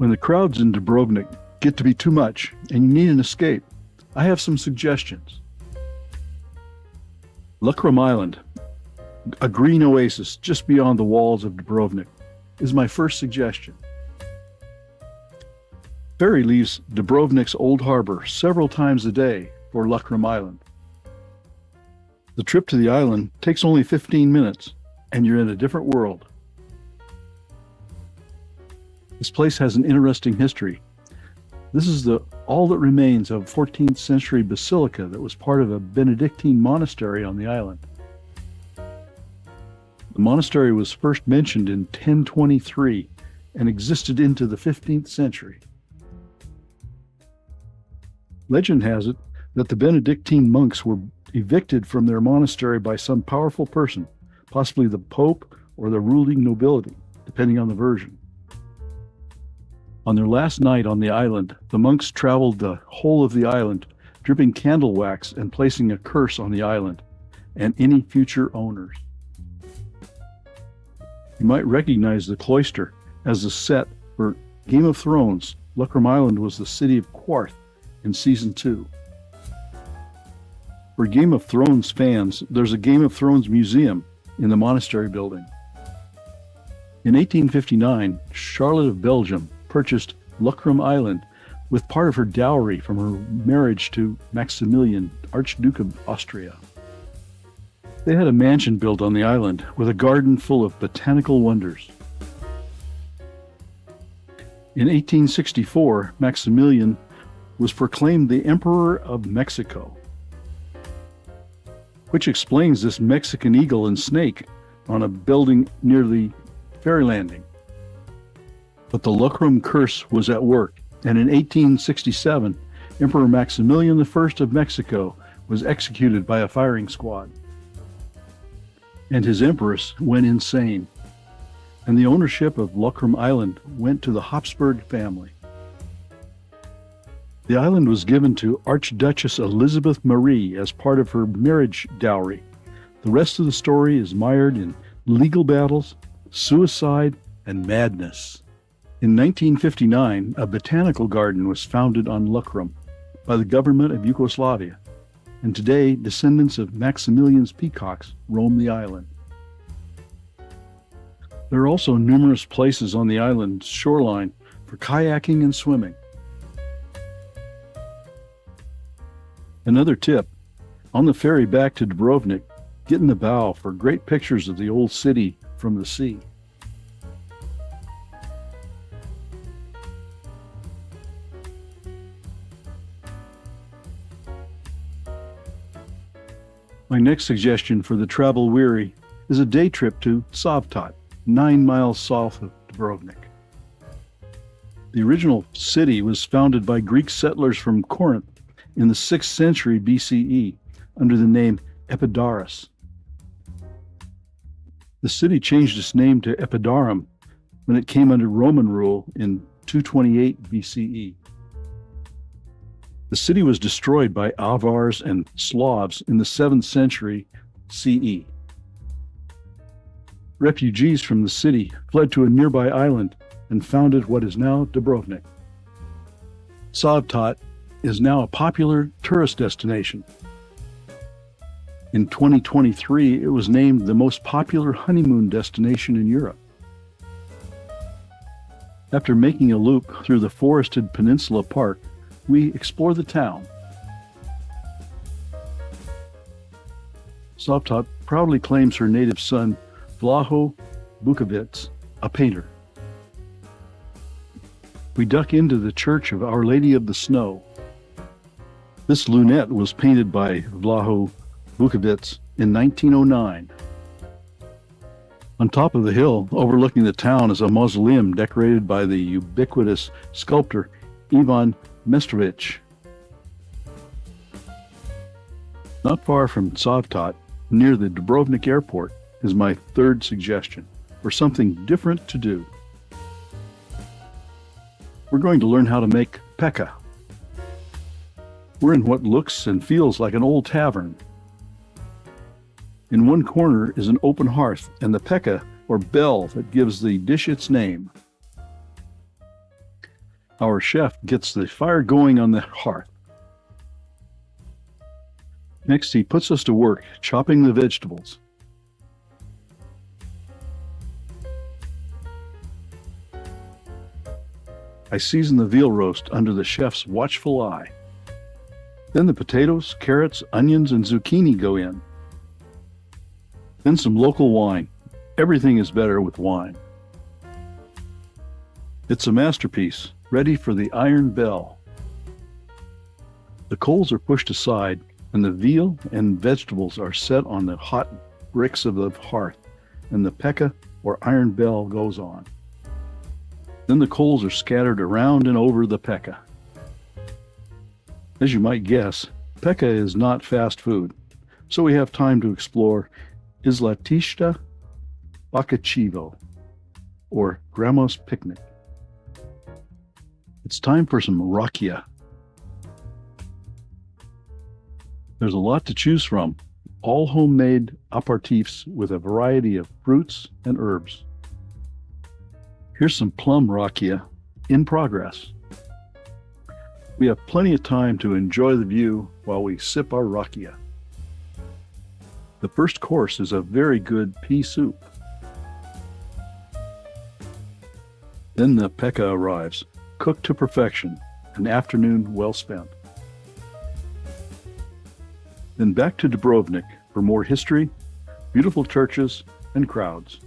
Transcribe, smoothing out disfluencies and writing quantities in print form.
When the crowds in Dubrovnik get to be too much and you need an escape, I have some suggestions. Lokrum Island, a green oasis just beyond the walls of Dubrovnik, is my first suggestion. Ferry leaves Dubrovnik's old harbor several times a day for Lokrum Island. The trip to the island takes only 15 minutes, and you're in a different world. This place has an interesting history. This is all that remains of a 14th century basilica that was part of a Benedictine monastery on the island. The monastery was first mentioned in 1023 and existed into the 15th century. Legend has it that the Benedictine monks were evicted from their monastery by some powerful person, possibly the Pope or the ruling nobility, depending on the version. On their last night on the island, the monks traveled the whole of the island, dripping candle wax and placing a curse on the island and any future owners. You might recognize the cloister as the set for Game of Thrones. Lokrum Island was the city of Quarth in season 2. For Game of Thrones fans, there's a Game of Thrones museum in the monastery building. In 1859, Charlotte of Belgium purchased Lokrum Island with part of her dowry from her marriage to Maximilian, Archduke of Austria. They had a mansion built on the island with a garden full of botanical wonders. In 1864, Maximilian was proclaimed the Emperor of Mexico, which explains this Mexican eagle and snake on a building near the ferry landing. But the Lokrum curse was at work, and in 1867, Emperor Maximilian I of Mexico was executed by a firing squad. And his empress went insane, and the ownership of Lokrum Island went to the Habsburg family. The island was given to Archduchess Elizabeth Marie as part of her marriage dowry. The rest of the story is mired in legal battles, suicide, and madness. In 1959, a botanical garden was founded on Lokrum by the government of Yugoslavia, and today descendants of Maximilian's peacocks roam the island. There are also numerous places on the island's shoreline for kayaking and swimming. Another tip, on the ferry back to Dubrovnik, get in the bow for great pictures of the old city from the sea. My next suggestion for the travel-weary is a day trip to Cavtat, 9 miles south of Dubrovnik. The original city was founded by Greek settlers from Corinth in the 6th century BCE under the name Epidaurus. The city changed its name to Epidaurus when it came under Roman rule in 228 BCE. The city was destroyed by Avars and Slavs in the 7th century CE. Refugees from the city fled to a nearby island and founded what is now Dubrovnik. Cavtat is now a popular tourist destination. In 2023, it was named the most popular honeymoon destination in Europe. After making a loop through the forested Peninsula Park, we explore the town. Cavtat proudly claims her native son, Vlaho Vukovic, a painter. We duck into the Church of Our Lady of the Snow. This lunette was painted by Vlaho Vukovic in 1909. On top of the hill, overlooking the town, is a mausoleum decorated by the ubiquitous sculptor Ivan Mestrovic. Not far from Cavtat, near the Dubrovnik airport, is my third suggestion for something different to do. We're going to learn how to make peka. We're in what looks and feels like an old tavern. In one corner is an open hearth and the peka, or bell, that gives the dish its name. Our chef gets the fire going on the hearth. Next, he puts us to work chopping the vegetables. I season the veal roast under the chef's watchful eye. Then the potatoes, carrots, onions, and zucchini go in. Then some local wine. Everything is better with wine. It's a masterpiece, ready for the iron bell. The coals are pushed aside, and the veal and vegetables are set on the hot bricks of the hearth, and the pekka or iron bell goes on. Then the coals are scattered around and over the pekka. As you might guess, pekka is not fast food, so we have time to explore Islatishta Bakachivo, or Grandma's Picnic. It's time for some rakia. There's a lot to choose from, all homemade aperitifs with a variety of fruits and herbs. Here's some plum rakia in progress. We have plenty of time to enjoy the view while we sip our rakia. The first course is a very good pea soup. Then the pekka arrives, cooked to perfection, an afternoon well spent. Then back to Dubrovnik for more history, beautiful churches, and crowds.